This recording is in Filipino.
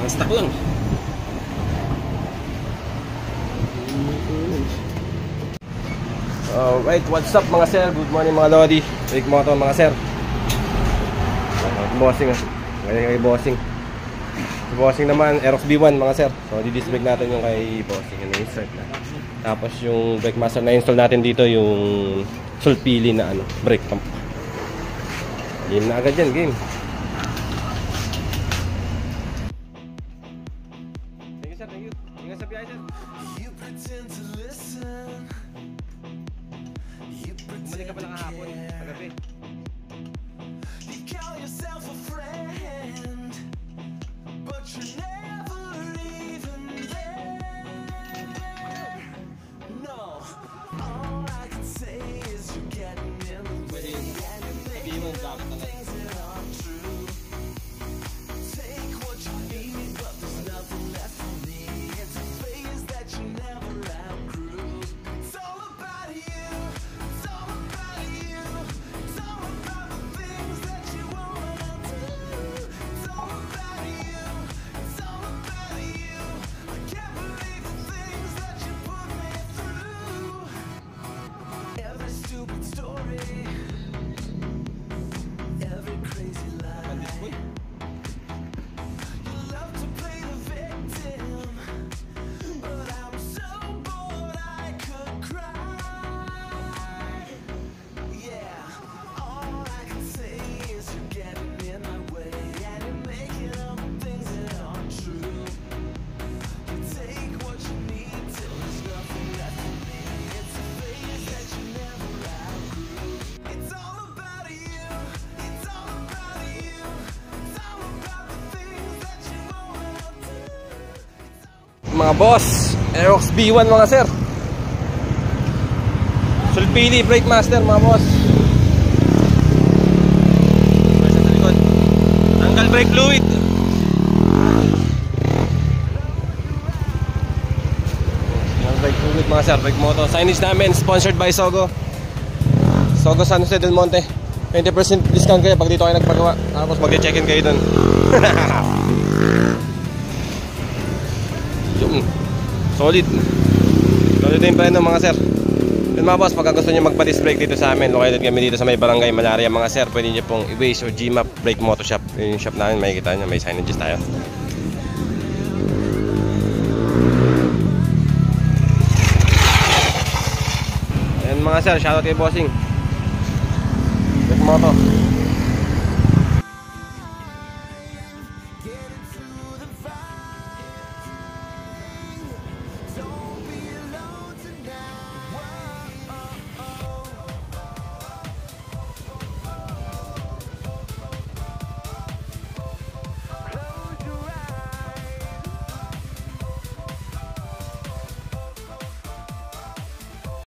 Stock lang. Alright, what's up mga sir? Good morning mga lodi. Break motor mga sir. Bossing ah. Ngayon kay bossing. Si bossing naman, Aerox B1 mga sir. So di-disc brake natin yung kay bossing. Yung insert na. Tapos yung brake master na install natin dito, yung sulpili na ano, brake pump. Game na agad yan, game. Thank you sir, thank you. Ingat sa biyahe sir. Bumalik ka pala kahapon, pagabi. Mga boss, Aerox B1 mga sir. Sulpili brake master mga boss. Tanggal brake fluid. Tanggal brake fluid mga sir, brake moto. Signage namin sponsored by Sogo. Sogo San Jose del Monte. 20% discount kayo pag dito kayo nagpagawa. Tapos mag-check-in kayo dun. Solid. Solid yung preno mga sir. Yun mga boss, pagka gusto nyo magpa-disc brake dito sa amin, located kami dito sa may barangay Malaria mga sir, pwede nyo pong i-Waze o Gmap Brake Moto Shop. Yun yung shop namin, makikita nyo, may signages tayo. Ayan mga sir, shoutout kay bossing Brake Moto.